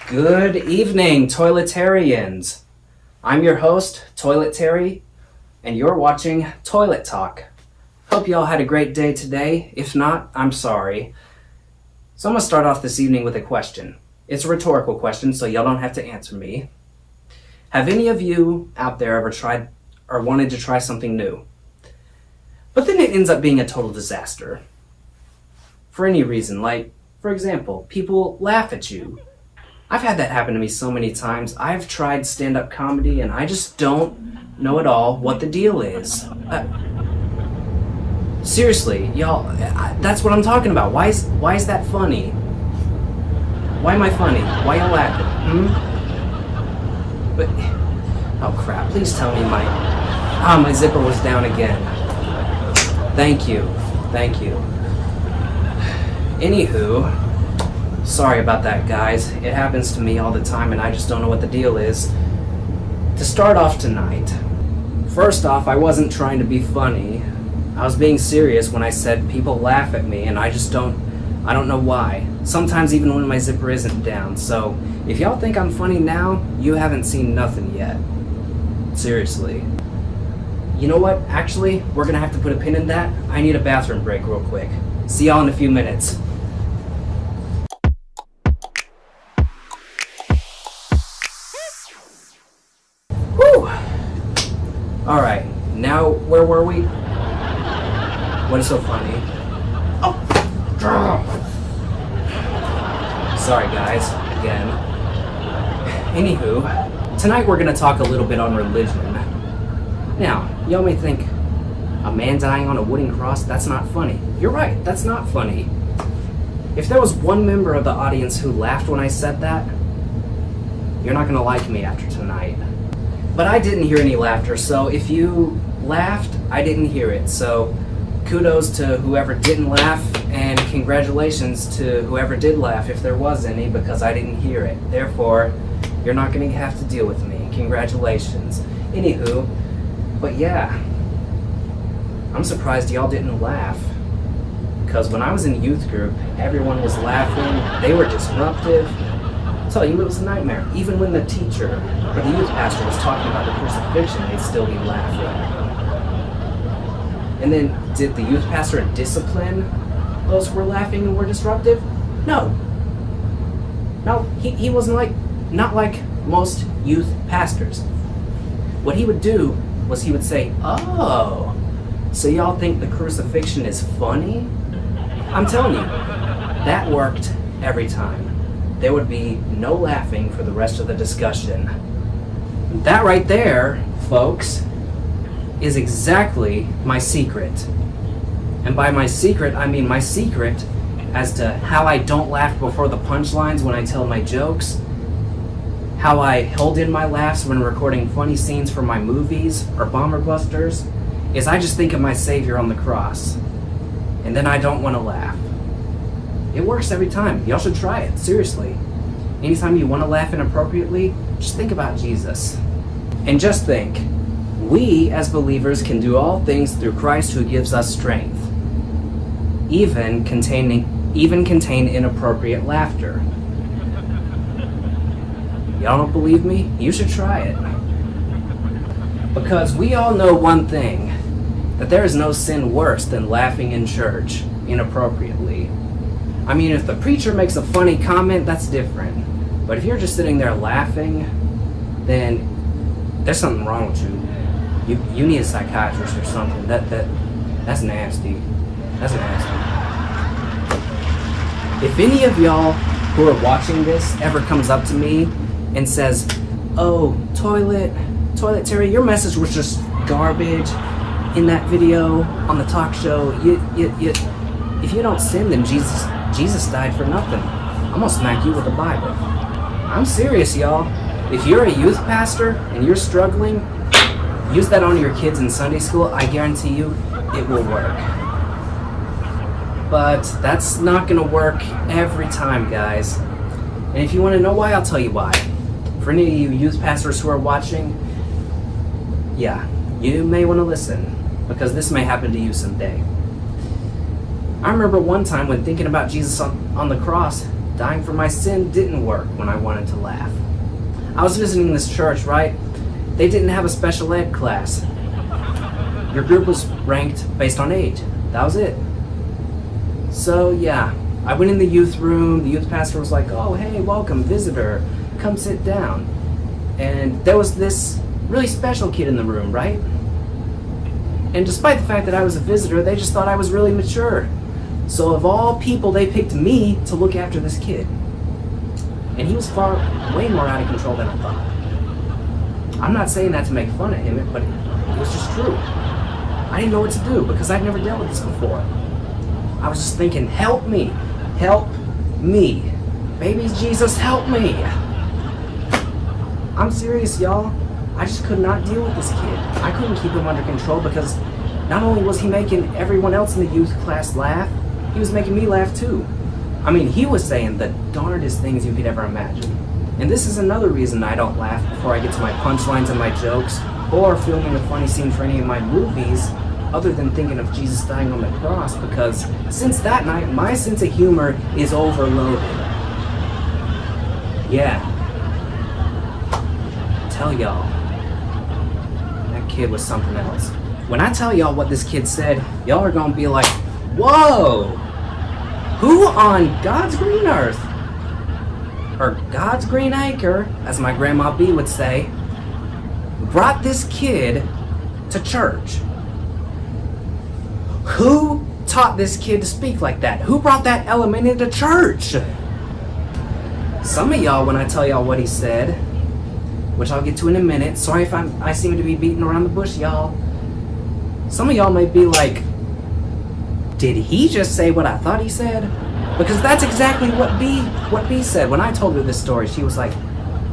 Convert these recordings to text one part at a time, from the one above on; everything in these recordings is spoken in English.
Good evening, toiletarians. I'm your host, Toilet Terry, and you're watching Toilet Talk. Hope y'all had a great day today. If not, I'm sorry. So I'm going to start off this evening with a question. It's a rhetorical question, so y'all don't have to answer me. Have any of you out there ever tried or wanted to try something new, but then it ends up being a total disaster? For any reason, like, for example, people laugh at you. I've had that happen to me so many times. I've tried stand-up comedy and I just don't know at all what the deal is. Seriously, y'all, that's what I'm talking about. Why is that funny? Why am I funny? Why y'all laughing? But, oh crap, please tell me my zipper was down again. Thank you. Anywho, sorry about that, guys. It happens to me all the time and I just don't know what the deal is. To start off tonight, first off, I wasn't trying to be funny. I was being serious when I said people laugh at me and I don't know why. Sometimes even when my zipper isn't down. So if y'all think I'm funny now, you haven't seen nothing yet. Seriously. You know what? Actually, we're gonna have to put a pin in that. I need a bathroom break real quick. See y'all in a few minutes. Whew! Alright, now where were we? What is so funny? Oh! Sorry guys, again. Anywho, tonight we're gonna talk a little bit on religion. Now, y'all may think, a man dying on a wooden cross, that's not funny. You're right, that's not funny. If there was one member of the audience who laughed when I said that, you're not gonna like me after tonight. But I didn't hear any laughter, so if you laughed, I didn't hear it. So kudos to whoever didn't laugh, and congratulations to whoever did laugh if there was any, because I didn't hear it. Therefore, you're not gonna have to deal with me. Congratulations. Anywho, but yeah, I'm surprised y'all didn't laugh. Because when I was in youth group, everyone was laughing, they were disruptive. I'll tell you, it was a nightmare. Even when the teacher or the youth pastor was talking about the crucifixion, they'd still be laughing. And then, did the youth pastor discipline those who were laughing and were disruptive? No. No, he wasn't not like most youth pastors. What he would do was he would say, "Oh, so y'all think the crucifixion is funny?" I'm telling you, that worked every time. There would be no laughing for the rest of the discussion. That right there, folks, is exactly my secret. And by my secret, I mean my secret as to how I don't laugh before the punchlines when I tell my jokes, how I hold in my laughs when recording funny scenes for my movies or Bomber Busters, is I just think of my Savior on the cross, and then I don't want to laugh. It works every time. Y'all should try it, seriously. Anytime you want to laugh inappropriately, just think about Jesus. And just think, we as believers can do all things through Christ who gives us strength, even contain inappropriate laughter. Y'all don't believe me? You should try it. Because we all know one thing, that there is no sin worse than laughing in church inappropriately. I mean, if the preacher makes a funny comment, that's different. But if you're just sitting there laughing, then there's something wrong with you. You need a psychiatrist or something. That's nasty. That's nasty. If any of y'all who are watching this ever comes up to me and says, "Oh, Toilet Terry, your message was just garbage in that video on the talk show. If you don't sin, then Jesus died for nothing. I'm gonna smack you with the Bible." I'm serious, y'all. If you're a youth pastor and you're struggling, use that on your kids in Sunday school. I guarantee you it will work. But that's not gonna work every time, guys. And if you want to know why, I'll tell you why. For any of you youth pastors who are watching, yeah, you may want to listen, because this may happen to you someday. I remember one time when thinking about Jesus on the cross, Dying for my sin didn't work when I wanted to laugh. I was visiting this church, right? They didn't have a special ed class. Your group was ranked based on age. That was it. So yeah, I went in the youth room. The youth pastor was like, "Oh, hey, welcome, visitor. Come sit down." And there was this really special kid in the room, right? And despite the fact that I was a visitor, they just thought I was really mature. So of all people, they picked me to look after this kid. And he was way more out of control than I thought. I'm not saying that to make fun of him, but it was just true. I didn't know what to do because I'd never dealt with this before. I was just thinking, help me, help me. Baby Jesus, help me. I'm serious, y'all. I just could not deal with this kid. I couldn't keep him under control because not only was he making everyone else in the youth class laugh, he was making me laugh too. I mean, he was saying the darndest things you could ever imagine. And this is another reason I don't laugh before I get to my punchlines and my jokes, or filming a funny scene for any of my movies, other than thinking of Jesus dying on the cross, because since that night, my sense of humor is overloaded. Yeah. Tell y'all, that kid was something else. When I tell y'all what this kid said, y'all are gonna be like, whoa! Who on God's green earth, or God's green acre, as my grandma B would say, brought this kid to church? Who taught this kid to speak like that? Who brought that element into church? Some of y'all, when I tell y'all what he said, which I'll get to in a minute, sorry if I seem to be beating around the bush, y'all. Some of y'all might be like, did he just say what I thought he said? Because that's exactly what B said. When I told her this story, she was like,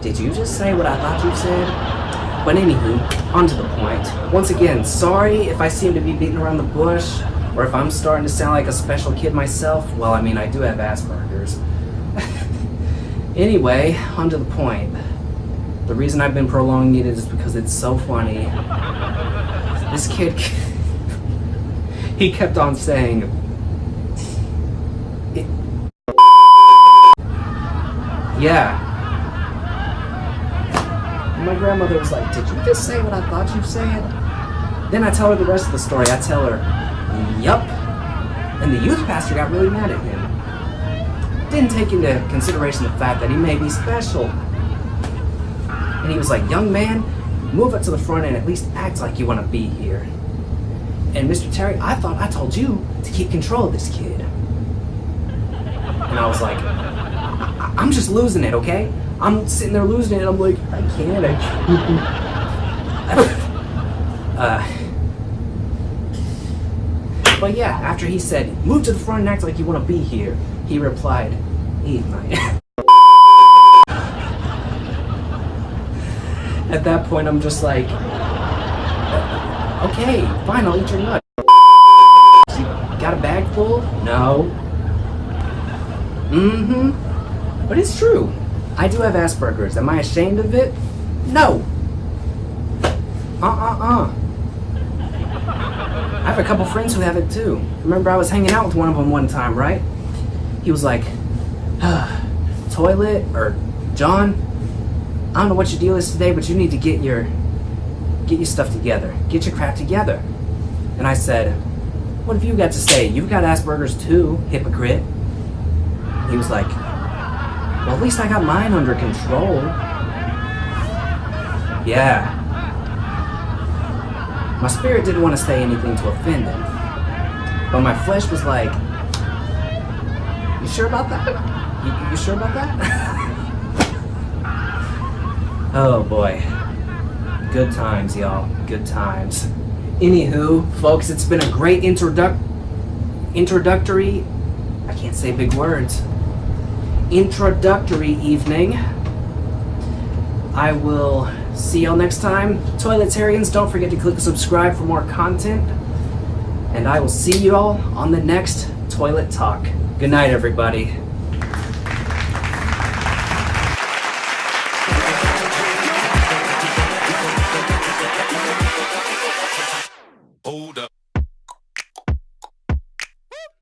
did you just say what I thought you said? But anywho, on to the point. Once again, sorry if I seem to be beating around the bush, or if I'm starting to sound like a special kid myself. Well, I mean, I do have Asperger's. Anyway, on to the point. The reason I've been prolonging it is because it's so funny. This kid, he kept on saying, yeah. My grandmother was like, did you just say what I thought you said? Then I tell her the rest of the story. I tell her, yup. And the youth pastor got really mad at him. Didn't take into consideration the fact that he may be special. And he was like, young man, move up to the front and at least act like you want to be here. And Mr. Terry, I thought I told you to keep control of this kid. And I was like, I'm just losing it, okay? I'm sitting there losing it, and I'm like, I can't. But yeah, after he said, move to the front and act like you want to be here, he replied, eat my... At that point, I'm just like, okay, fine, I'll eat your nut. You got a bag full? No. Mm-hmm. But it's true. I do have Asperger's. Am I ashamed of it? No. I have a couple friends who have it too. Remember I was hanging out with one of them one time, right? He was like, toilet, or John, I don't know what your deal is today, but you need to get your stuff together. Get your crap together. And I said, what have you got to say? You've got Asperger's too, hypocrite. He was like, well, at least I got mine under control. Yeah. My spirit didn't want to say anything to offend him. But my flesh was like, you sure about that? You sure about that? Oh boy. Good times, y'all. Good times. Anywho, folks, it's been a great introductory, I can't say big words, introductory evening. I will see y'all next time. Toiletarians, don't forget to click subscribe for more content. And I will see you all on the next Toilet Talk. Good night, everybody.